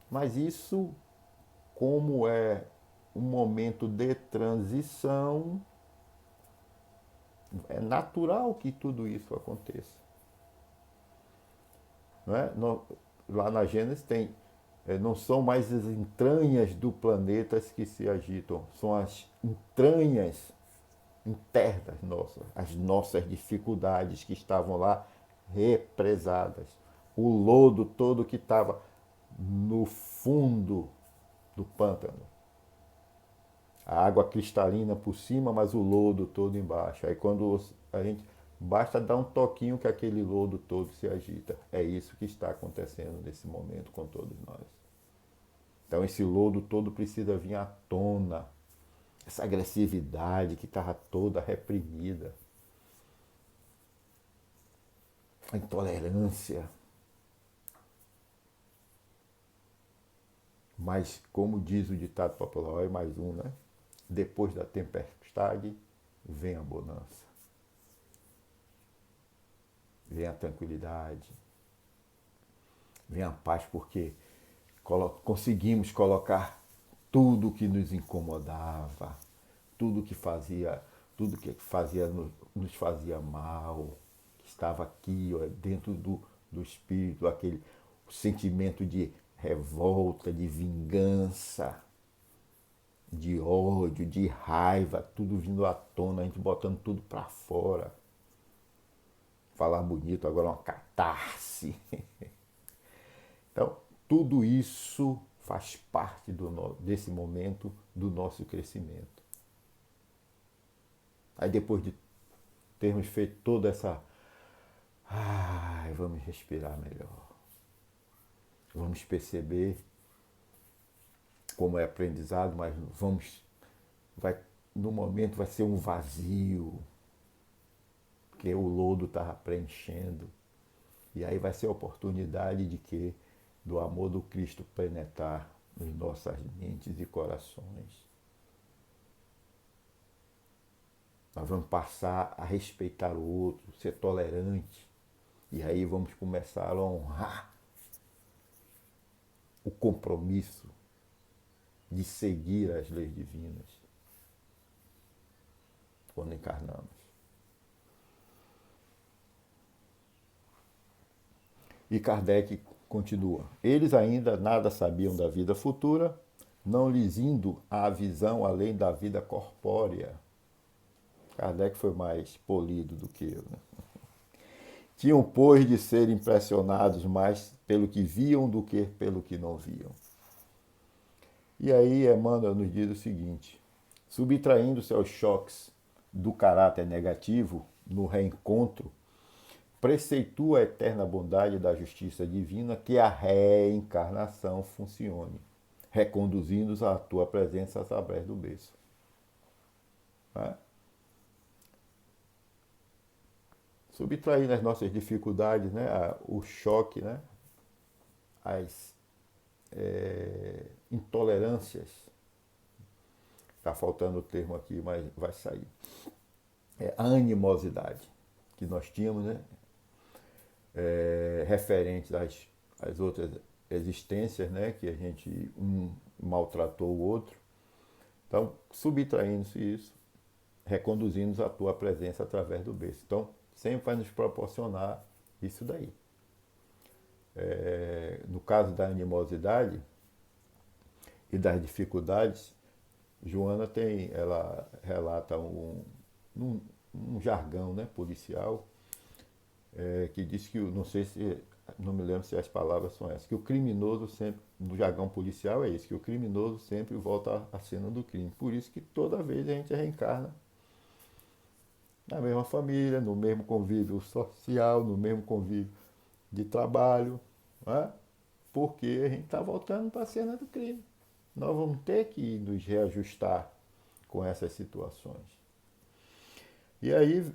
Mas isso, como é um momento de transição, é natural que tudo isso aconteça. Não é? Lá na Gênesis tem, não são mais as entranhas do planeta que se agitam, são as entranhas internas nossas, as nossas dificuldades que estavam lá represadas. O lodo todo que estava no fundo do pântano. A água cristalina por cima, mas o lodo todo embaixo. Aí quando a gente basta dar um toquinho que aquele lodo todo se agita. É isso que está acontecendo nesse momento com todos nós. Então esse lodo todo precisa vir à tona. Essa agressividade que estava toda reprimida. A intolerância. Mas, como diz o ditado popular, é mais um, né? Depois da tempestade, vem a bonança. Vem a tranquilidade. Vem a paz, porque conseguimos colocar tudo que nos incomodava, tudo que fazia nos fazia mal, que estava aqui, ó, dentro do espírito, aquele sentimento de revolta, de vingança, de ódio, de raiva, tudo vindo à tona, a gente botando tudo para fora. Falar bonito, agora uma catarse. Então, tudo isso faz parte desse momento do nosso crescimento. Aí depois de termos feito toda essa... vamos respirar melhor. Vamos perceber como é aprendizado, mas no momento vai ser um vazio, porque o lodo estava preenchendo. E aí vai ser a oportunidade de quê? Do amor do Cristo penetrar nas nossas mentes e corações. Nós vamos passar a respeitar o outro, ser tolerante. E aí vamos começar a honrar o compromisso de seguir as leis divinas quando encarnamos. E Kardec continua. Eles ainda nada sabiam da vida futura, não lhes indo a visão além da vida corpórea. Kardec foi mais polido do que eu, né? Tinham, pois, de ser impressionados mais pelo que viam do que pelo que não viam. E aí Emmanuel nos diz o seguinte: subtraindo-se aos choques do caráter negativo no reencontro, preceitua a eterna bondade da justiça divina que a reencarnação funcione, reconduzindo-os à tua presença através do berço. Né? Subtraindo as nossas dificuldades, né? O choque, né? As intolerâncias. Está faltando o termo aqui, mas vai sair. A animosidade que nós tínhamos, né? Referente às outras existências, né? Que a gente maltratou o outro. Então, subtraindo-se isso, reconduzindo-nos à tua presença através do berço. Então, sempre vai nos proporcionar isso daí. No caso da animosidade e das dificuldades, Joana ela relata um jargão, né, policial, que diz que, não me lembro se as palavras são essas, que o criminoso sempre, no jargão policial é isso, que o criminoso sempre volta à cena do crime. Por isso que toda vez a gente reencarna na mesma família, no mesmo convívio social, no mesmo convívio de trabalho, né? Porque a gente está voltando para a cena do crime. Nós vamos ter que nos reajustar com essas situações. E aí,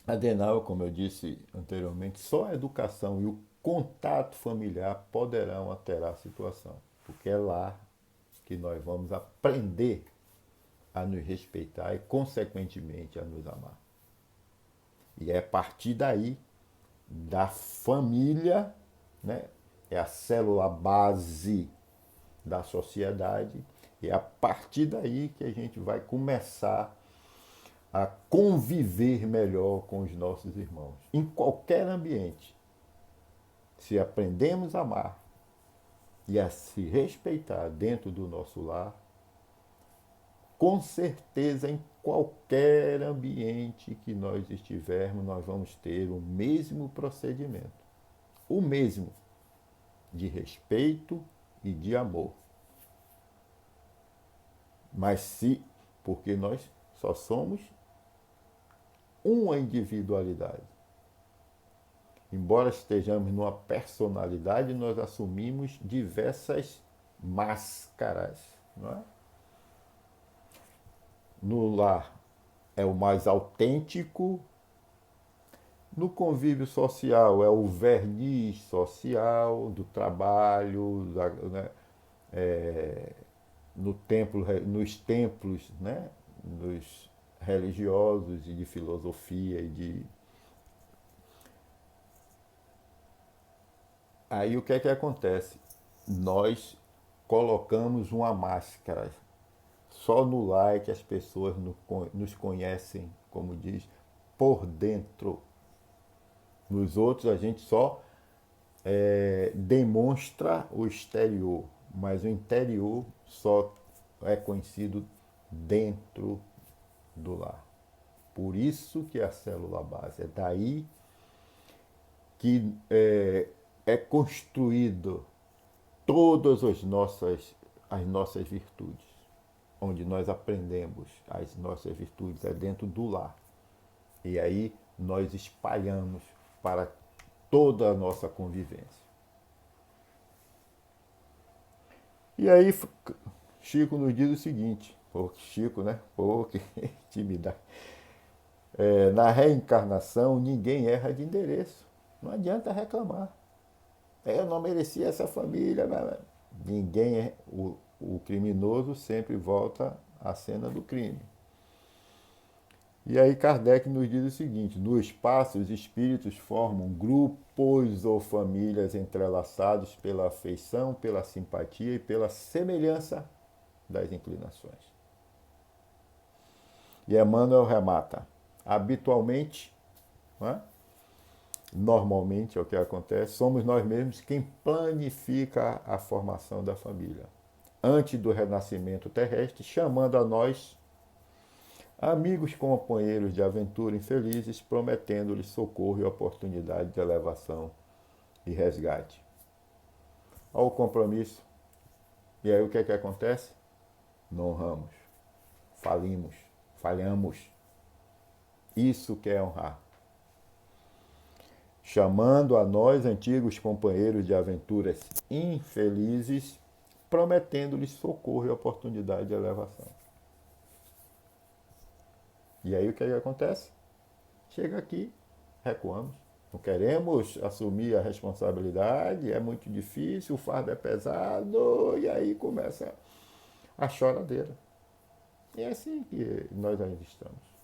Adenauer, como eu disse anteriormente, só a educação e o contato familiar poderão alterar a situação, porque é lá que nós vamos aprender a nos respeitar e, consequentemente, a nos amar. E é a partir daí, da família, né? É a célula base da sociedade, e é a partir daí que a gente vai começar a conviver melhor com os nossos irmãos, em qualquer ambiente. Se aprendemos a amar e a se respeitar dentro do nosso lar, com certeza em qualquer ambiente que nós estivermos, nós vamos ter o mesmo procedimento, o mesmo, de respeito e de amor. Mas se, porque nós só somos uma individualidade. Embora estejamos numa personalidade, nós assumimos diversas máscaras. Não é? No lar é o mais autêntico, no convívio social é o verniz social do trabalho, né? No templo, nos templos, né? Nos religiosos e de filosofia e de... Aí o que é que acontece? Nós colocamos uma máscara. Só no lar é que as pessoas nos conhecem, como diz, por dentro. Nos outros a gente só demonstra o exterior, mas o interior só é conhecido dentro do lar. Por isso que é a célula base. É daí que é construído todas as nossas virtudes. Onde nós aprendemos as nossas virtudes é dentro do lar. E aí nós espalhamos para toda a nossa convivência. E aí Chico nos diz o seguinte, Chico, né? Pô, que intimidade. Na reencarnação, ninguém erra de endereço. Não adianta reclamar. Eu não merecia essa família. Ninguém o criminoso sempre volta à cena do crime. E aí Kardec nos diz o seguinte: no espaço, os espíritos formam grupos ou famílias entrelaçados pela afeição, pela simpatia e pela semelhança das inclinações. E Emmanuel remata: habitualmente, né, normalmente é o que acontece, somos nós mesmos quem planifica a formação da família. Antes do renascimento terrestre, chamando a nós amigos companheiros de aventura infelizes, prometendo-lhes socorro e oportunidade de elevação e resgate. Olha o compromisso. E aí o que é que acontece? Não honramos, falhamos. Isso que é honrar. Chamando a nós, antigos companheiros de aventuras infelizes, prometendo-lhes socorro e oportunidade de elevação. E aí o que é que acontece? Chega aqui, recuamos. Não queremos assumir a responsabilidade, é muito difícil, o fardo é pesado, e aí começa a choradeira. E é assim que nós ainda estamos.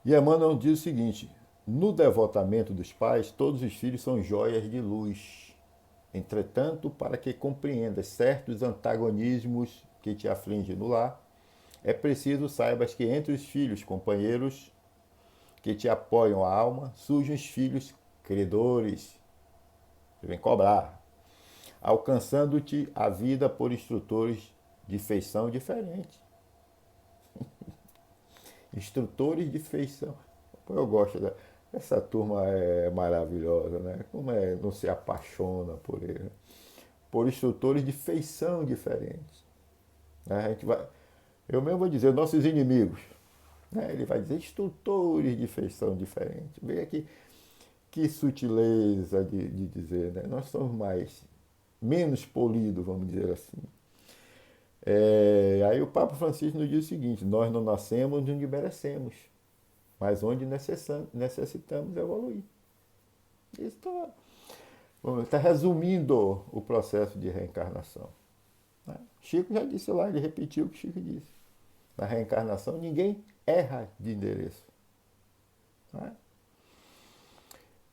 E Emmanuel diz o seguinte: no devotamento dos pais, todos os filhos são joias de luz. Entretanto, para que compreendas certos antagonismos que te afligem no lar, é preciso saibas que entre os filhos companheiros que te apoiam a alma, surgem os filhos credores, que vêm cobrar, alcançando-te a vida por instrutores de feição diferente. Instrutores de feição. Eu gosto essa turma é maravilhosa, né? Como não se apaixona por ele. Por instrutores de feição diferente. A gente vai, eu mesmo vou dizer, nossos inimigos. Né? Ele vai dizer instrutores de feição diferente. Veja que sutileza de dizer, né? Nós somos menos polidos, vamos dizer assim. Aí o Papa Francisco nos diz o seguinte: nós não nascemos onde merecemos, mas onde necessitamos evoluir. Isso está resumindo o processo de reencarnação. Né? Chico já disse lá, ele repetiu o que Chico disse. Na reencarnação ninguém erra de endereço. Né?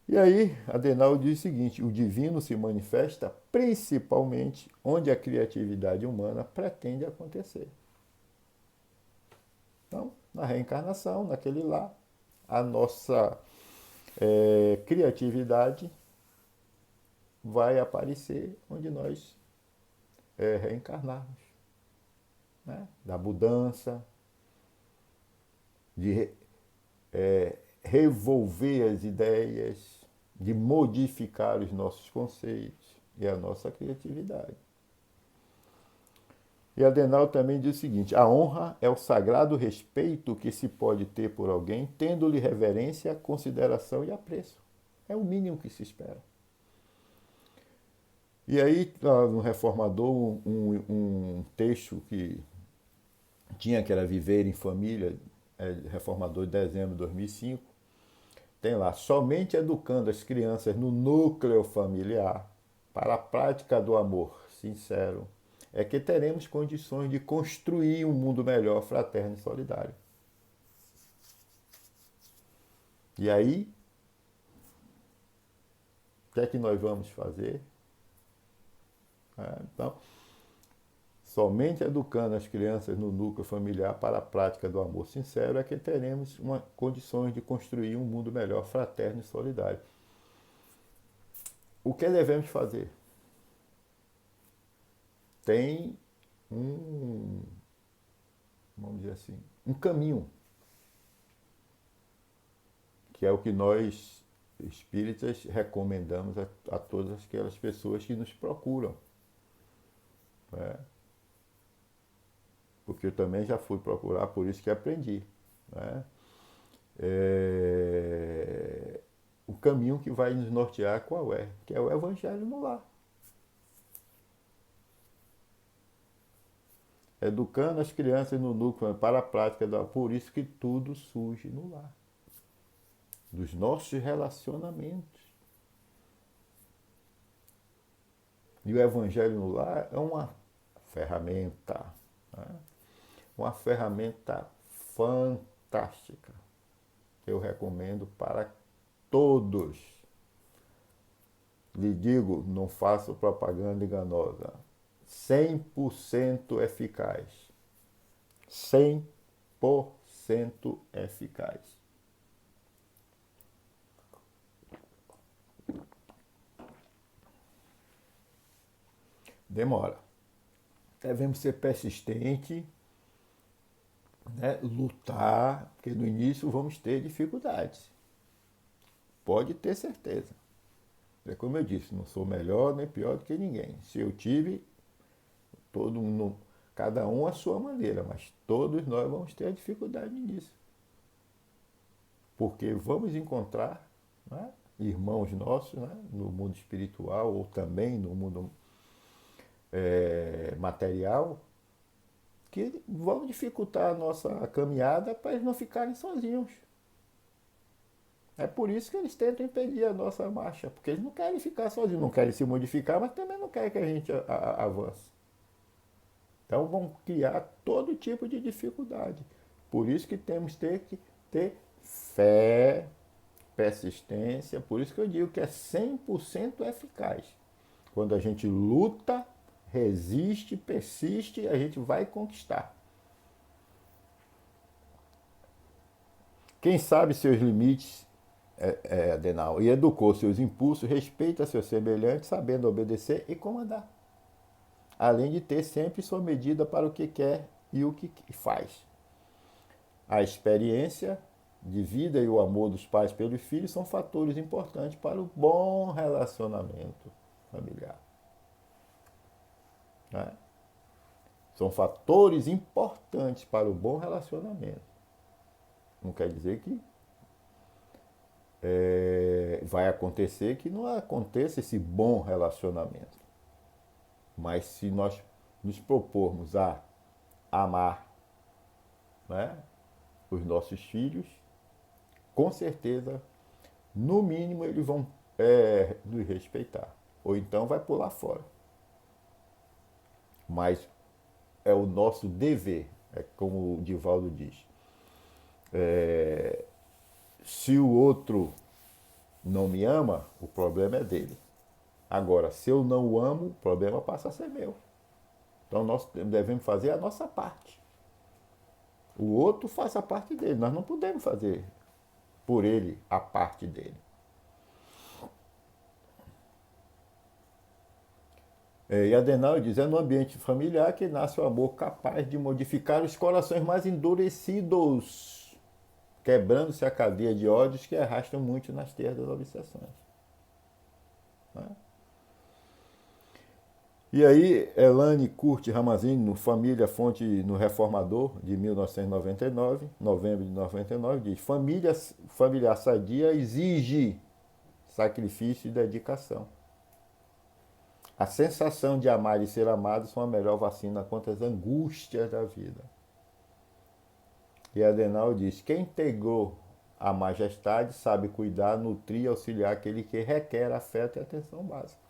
E aí, Adenauer diz o seguinte: o divino se manifesta principalmente onde a criatividade humana pretende acontecer. Então, na reencarnação, naquele lá, a nossa criatividade vai aparecer onde nós reencarnarmos. Né? Da mudança, de revolver as ideias, de modificar os nossos conceitos e a nossa criatividade. E Adenauer também diz o seguinte: a honra é o sagrado respeito que se pode ter por alguém, tendo-lhe reverência, consideração e apreço. É o mínimo que se espera. E aí, no Reformador, um texto que tinha, que era Viver em Família, Reformador de dezembro de 2005, tem lá: somente educando as crianças no núcleo familiar para a prática do amor sincero é que teremos condições de construir um mundo melhor, fraterno e solidário. E aí, o que é que nós vamos fazer? Então, somente educando as crianças no núcleo familiar para a prática do amor sincero é que teremos condições de construir um mundo melhor, fraterno e solidário. O que devemos fazer? Tem vamos dizer assim, um caminho, que é o que nós espíritas recomendamos a todas aquelas pessoas que nos procuram. Né? Porque eu também já fui procurar, por isso que aprendi. Né? O caminho que vai nos nortear qual é? Que é o Evangelho no lar. Educando as crianças no núcleo para a prática por isso que tudo surge no lar. Dos nossos relacionamentos. E o Evangelho no lar é uma ferramenta. Né? Uma ferramenta fantástica. Eu recomendo para todos. Lhe digo, não faço propaganda enganosa. 100% eficaz. 100% eficaz. Demora. Devemos ser persistentes, né? Lutar, porque no início vamos ter dificuldades. Pode ter certeza. É como eu disse, não sou melhor nem pior do que ninguém. Se eu tive, todo mundo, cada um à sua maneira, mas todos nós vamos ter dificuldade nisso. Porque vamos encontrar, né, irmãos nossos, né, no mundo espiritual ou também no mundo material, que vão dificultar a nossa caminhada para eles não ficarem sozinhos. É por isso que eles tentam impedir a nossa marcha, porque eles não querem ficar sozinhos, não querem se modificar, mas também não querem que a gente avance. Então vão criar todo tipo de dificuldade. Por isso que temos que ter fé, persistência, por isso que eu digo que é 100% eficaz. Quando a gente luta, resiste, persiste, a gente vai conquistar. Quem sabe seus limites, Adenauer, e educou seus impulsos, respeita seus semelhantes, sabendo obedecer e comandar. Além de ter sempre sua medida para o que quer e o que faz. A experiência de vida e o amor dos pais pelos filhos são fatores importantes para o bom relacionamento familiar. Né? São fatores importantes para o bom relacionamento. Não quer dizer que vai acontecer que não aconteça esse bom relacionamento. Mas se nós nos propormos a amar, né, os nossos filhos, com certeza, no mínimo, eles vão nos respeitar. Ou então vai pular fora. Mas é o nosso dever, como o Divaldo diz. Se o outro não me ama, o problema é dele. Agora, se eu não o amo, o problema passa a ser meu. Então nós devemos fazer a nossa parte. O outro faz a parte dele. Nós não podemos fazer por ele a parte dele. E Adenauer diz, é no ambiente familiar que nasce o amor capaz de modificar os corações mais endurecidos, quebrando-se a cadeia de ódios que arrastam muito nas teias das obsessões. Né? E aí, Elane Curti Ramazini, no Família Fonte no Reformador, de 1999, novembro de 99, diz, familiar sadia exige sacrifício e dedicação. A sensação de amar e ser amado são a melhor vacina contra as angústias da vida. E Adenauer diz, quem integrou a majestade sabe cuidar, nutrir e auxiliar aquele que requer afeto e atenção básica.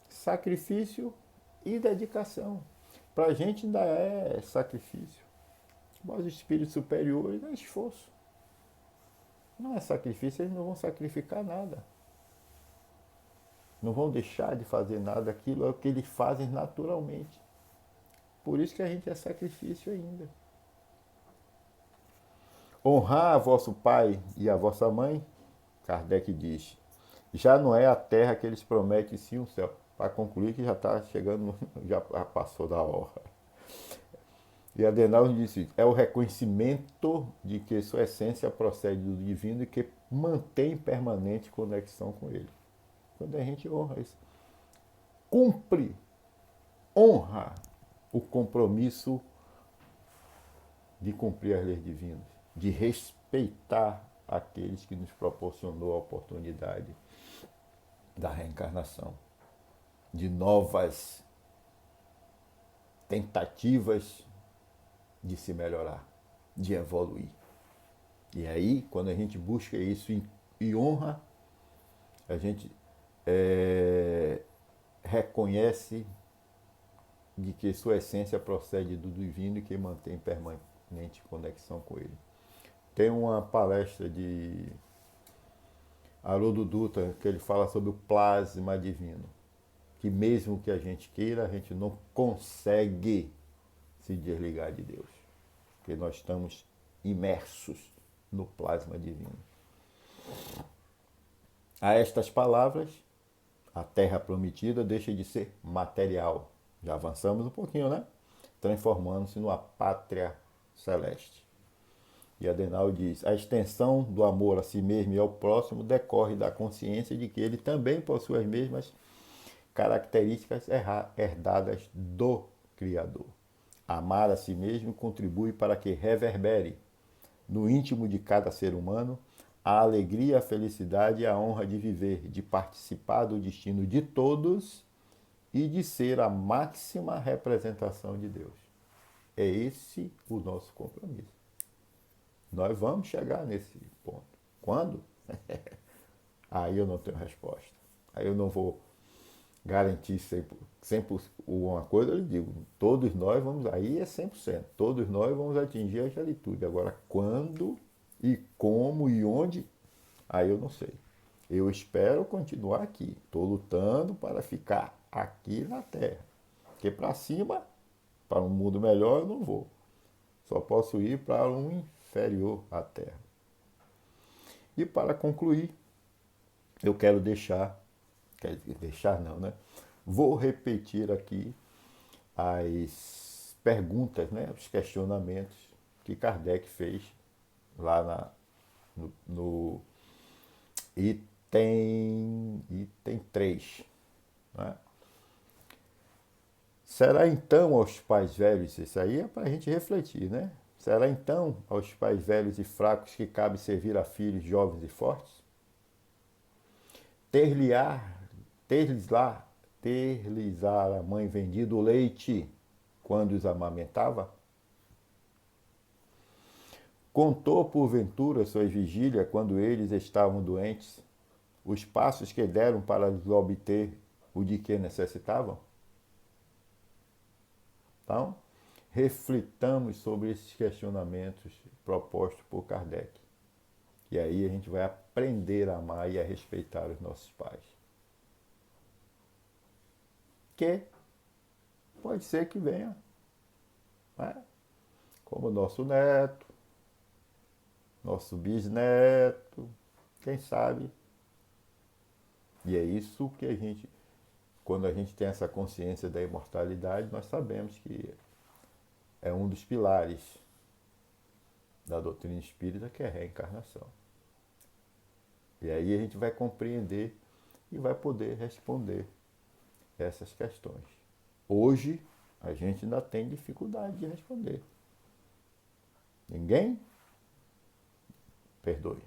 Sacrifício e dedicação. Para a gente ainda é sacrifício. Mas os espíritos superiores é esforço. Não é sacrifício, eles não vão sacrificar nada. Não vão deixar de fazer nada, aquilo é o que eles fazem naturalmente. Por isso que a gente é sacrifício ainda. Honrar a vosso pai e a vossa mãe, Kardec diz, já não é a terra que eles prometem, sim o céu. Para concluir que já está chegando, já passou da hora. E Adenauer disse, é o reconhecimento de que sua essência procede do divino e que mantém permanente conexão com ele. Quando a gente honra isso, cumpre, honra o compromisso de cumprir as leis divinas, de respeitar aqueles que nos proporcionou a oportunidade da reencarnação, de novas tentativas de se melhorar, de evoluir. E aí, quando a gente busca isso e honra, a gente reconhece de que sua essência procede do divino e que mantém permanente conexão com ele. Tem uma palestra de Haroldo Dutra que ele fala sobre o plasma divino, que mesmo que a gente queira, a gente não consegue se desligar de Deus, porque nós estamos imersos no plasma divino. A estas palavras, a terra prometida deixa de ser material. Já avançamos um pouquinho, né? Transformando-se numa pátria celeste. E Adenauer diz, a extensão do amor a si mesmo e ao próximo decorre da consciência de que ele também possui as mesmas características herdadas do Criador. Amar a si mesmo contribui para que reverbere no íntimo de cada ser humano a alegria, a felicidade e a honra de viver, de participar do destino de todos e de ser a máxima representação de Deus. É esse o nosso compromisso. Nós vamos chegar nesse ponto. Quando? Aí eu não tenho resposta. Aí eu não vou garantir 100% uma coisa, eu lhe digo, todos nós vamos, aí é 100%, todos nós vamos atingir a angelitude. Agora, quando e como e onde, aí eu não sei. Eu espero continuar aqui, estou lutando para ficar aqui na Terra, porque para cima, para um mundo melhor eu não vou, só posso ir para um inferior à Terra. E para concluir, eu quero deixar não, né? Vou repetir aqui as perguntas, né? Os questionamentos que Kardec fez lá no item 3. Né? Será então aos pais velhos, isso aí é para a gente refletir, né? Será então aos pais velhos e fracos que cabe servir a filhos jovens e fortes? Ter-lhes a mãe vendido o leite quando os amamentava? Contou porventura suas vigílias quando eles estavam doentes, os passos que deram para lhes obter o de que necessitavam? Então, reflitamos sobre esses questionamentos propostos por Kardec. E aí a gente vai aprender a amar e a respeitar os nossos pais. Que pode ser que venha, né? Como nosso neto, nosso bisneto, quem sabe. E é isso que a gente, quando a gente tem essa consciência da imortalidade, nós sabemos que é um dos pilares da doutrina espírita, que é a reencarnação. E aí a gente vai compreender e vai poder responder essas questões. Hoje, a gente ainda tem dificuldade de responder. Ninguém? Perdoe.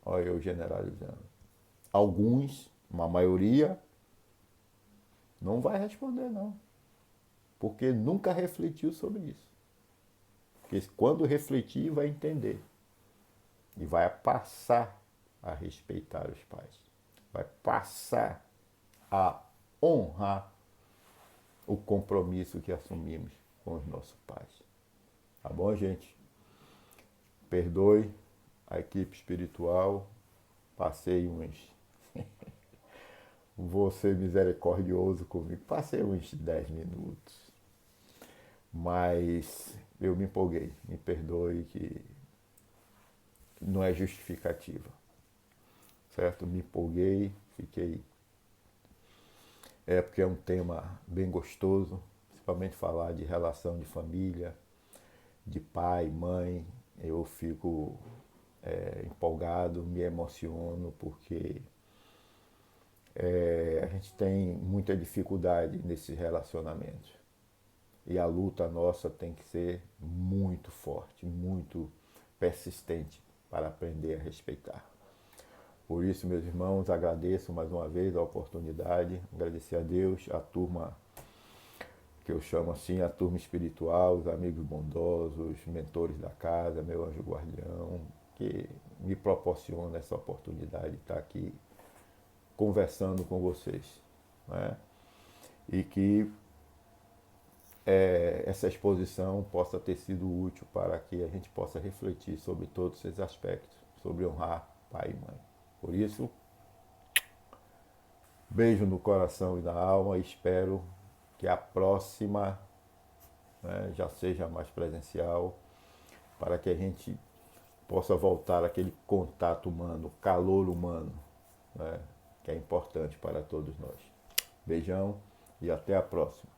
Olha eu generalizando. Alguns, uma maioria, não vai responder não. Porque nunca refletiu sobre isso. Porque quando refletir, vai entender. E vai passar a respeitar os pais. Vai passar a honrar o compromisso que assumimos com os nossos pais. Tá bom, gente? Perdoe a equipe espiritual. Passei uns... Vou ser misericordioso comigo. Passei uns 10 minutos. Mas eu me empolguei. Me perdoe que não é justificativa. Certo? Me empolguei, fiquei... porque é um tema bem gostoso, principalmente falar de relação de família, de pai, mãe. Eu fico empolgado, me emociono, porque a gente tem muita dificuldade nesses relacionamentos. E a luta nossa tem que ser muito forte, muito persistente para aprender a respeitar. Por isso, meus irmãos, agradeço mais uma vez a oportunidade, agradecer a Deus, a turma que eu chamo assim, a turma espiritual, os amigos bondosos, os mentores da casa, meu anjo guardião, que me proporciona essa oportunidade de estar aqui conversando com vocês, né? E que essa exposição possa ter sido útil para que a gente possa refletir sobre todos esses aspectos, sobre honrar pai e mãe. Por isso, beijo no coração e na alma, e espero que a próxima, né, já seja mais presencial, para que a gente possa voltar àquele contato humano, calor humano, né, que é importante para todos nós. Beijão e até a próxima.